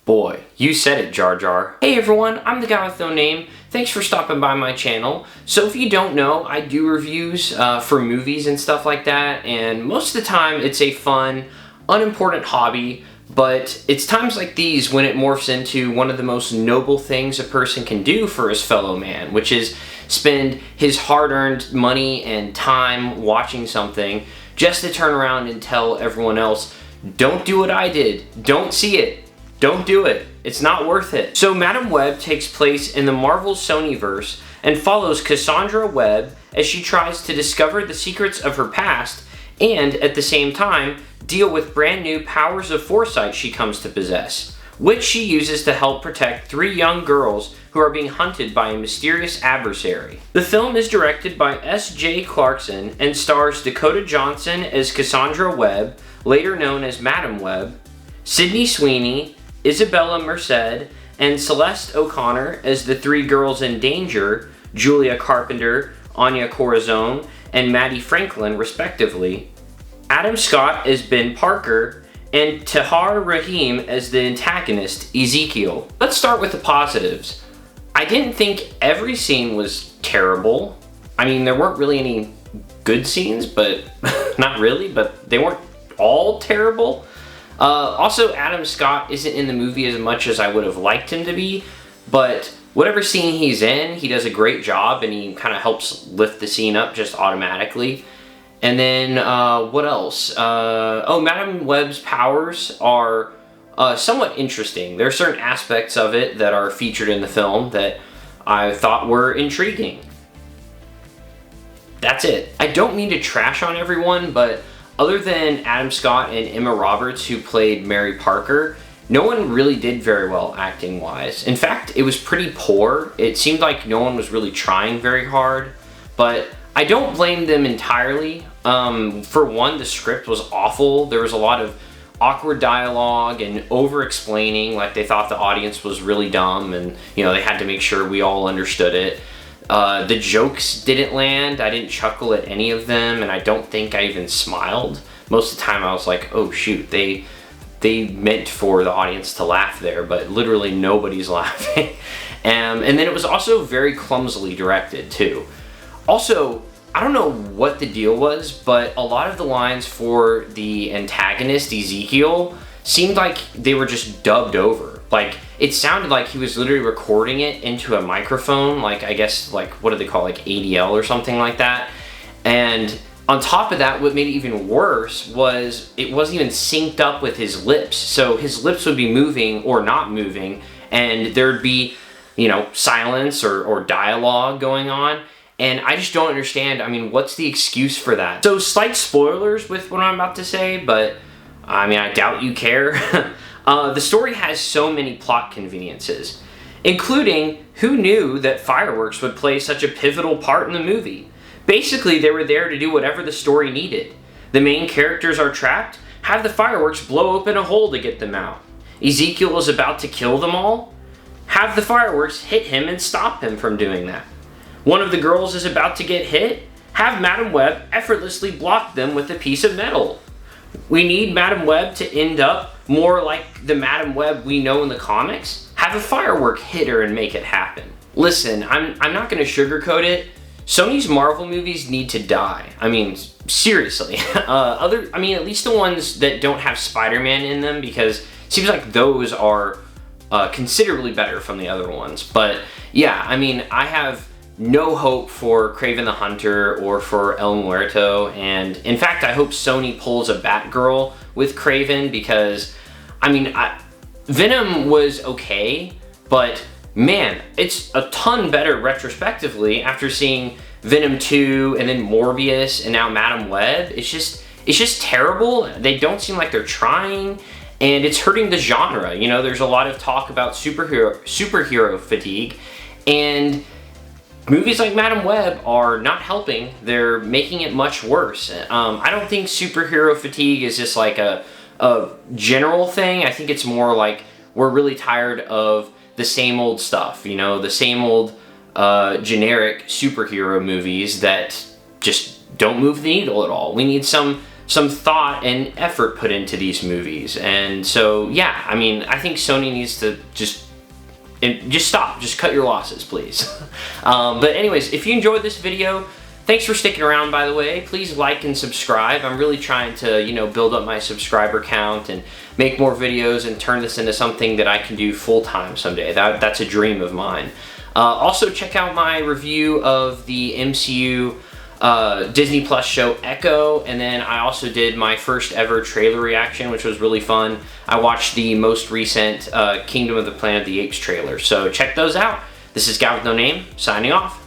Boy, you said it, Jar Jar. Hey everyone, I'm the guy with no name. Thanks for stopping by my channel. So if you don't know, I do reviews for movies and stuff like that, and most of the time it's a fun, unimportant hobby, but it's times like these when it morphs into one of the most noble things a person can do for his fellow man, which is spend his hard-earned money and time watching something just to turn around and tell everyone else, don't do what I did, don't see it. Don't do it. It's not worth it. So Madam Web takes place in the Marvel Sony-verse and follows Cassandra Webb as she tries to discover the secrets of her past and, at the same time, deal with brand new powers of foresight she comes to possess, which she uses to help protect 3 young girls who are being hunted by a mysterious adversary. The film is directed by S.J. Clarkson and stars Dakota Johnson as Cassandra Webb, later known as Madam Web, Sydney Sweeney, Isabella Merced, and Celeste O'Connor as the 3 girls in danger, Julia Carpenter, Anya Corazon, and Maddie Franklin, respectively, Adam Scott as Ben Parker, and Tahar Rahim as the antagonist, Ezekiel. Let's start with the positives. I didn't think every scene was terrible. I mean, there weren't really any good scenes, but not really, but they weren't all terrible. Also, Adam Scott isn't in the movie as much as I would have liked him to be, but whatever scene he's in, he does a great job and he kind of helps lift the scene up just automatically. And then, what else? Madam Web's powers are somewhat interesting. There are certain aspects of it that are featured in the film that I thought were intriguing. That's it. I don't mean to trash on everyone, but other than Adam Scott and Emma Roberts, who played Mary Parker, no one really did very well acting-wise. In fact, it was pretty poor. It seemed like no one was really trying very hard, but I don't blame them entirely. For one, the script was awful. There was a lot of awkward dialogue and over-explaining, like they thought the audience was really dumb and, you know, they had to make sure we all understood it. The jokes didn't land. I didn't chuckle at any of them, and I don't think I even smiled. Most of the time I was like, oh shoot, they meant for the audience to laugh there, but literally nobody's laughing. And then it was also very clumsily directed too. Also, I don't know what the deal was, but a lot of the lines for the antagonist, Ezekiel, seemed like they were just dubbed over. Like, it sounded like he was literally recording it into a microphone, like, I guess, like, what do they call, like, ADL or something like that. And on top of that, what made it even worse was it wasn't even synced up with his lips. So his lips would be moving or not moving, and there'd be, you know, silence or dialogue going on. And I just don't understand. I mean, what's the excuse for that? So slight spoilers with what I'm about to say, but I mean, I doubt you care. The story has so many plot conveniences, including who knew that fireworks would play such a pivotal part in the movie. Basically, they were there to do whatever the story needed. The main characters are trapped, have the fireworks blow open a hole to get them out. Ezekiel is about to kill them all, have the fireworks hit him and stop him from doing that. One of the girls is about to get hit, have Madam Web effortlessly block them with a piece of metal. We need Madam Web to end up more like the Madam Web we know in the comics. Have a firework hit her and make it happen. Listen, I'm not going to sugarcoat it. Sony's Marvel movies need to die. I mean, seriously. At least the ones that don't have Spider-Man in them, because it seems like those are considerably better from the other ones. But yeah, I mean, I have no hope for Kraven the Hunter or for El Muerto, and in fact I hope Sony pulls a Batgirl with Kraven, because I mean, Venom was okay, but man, it's a ton better retrospectively after seeing Venom 2 and then Morbius and now Madam Web. It's just terrible. They don't seem like they're trying, and it's hurting the genre. You know, there's a lot of talk about superhero fatigue, and movies like Madam Web are not helping. They're making it much worse. I don't think superhero fatigue is just like a general thing. I think it's more like we're really tired of the same old stuff, you know, the same old generic superhero movies that just don't move the needle at all. We need some some thought and effort put into these movies. And so, yeah, I mean, I think Sony needs to just stop. Just cut your losses, please. But anyways, if you enjoyed this video, thanks for sticking around, by the way. Please like and subscribe. I'm really trying to, you know, build up my subscriber count and make more videos and turn this into something that I can do full-time someday. That's a dream of mine. Also, check out my review of the MCU Disney Plus show Echo, and then I also did my first ever trailer reaction, which was really fun. I watched the most recent Kingdom of the Planet of the Apes trailer, so check those out. This is Guy with No Name, signing off.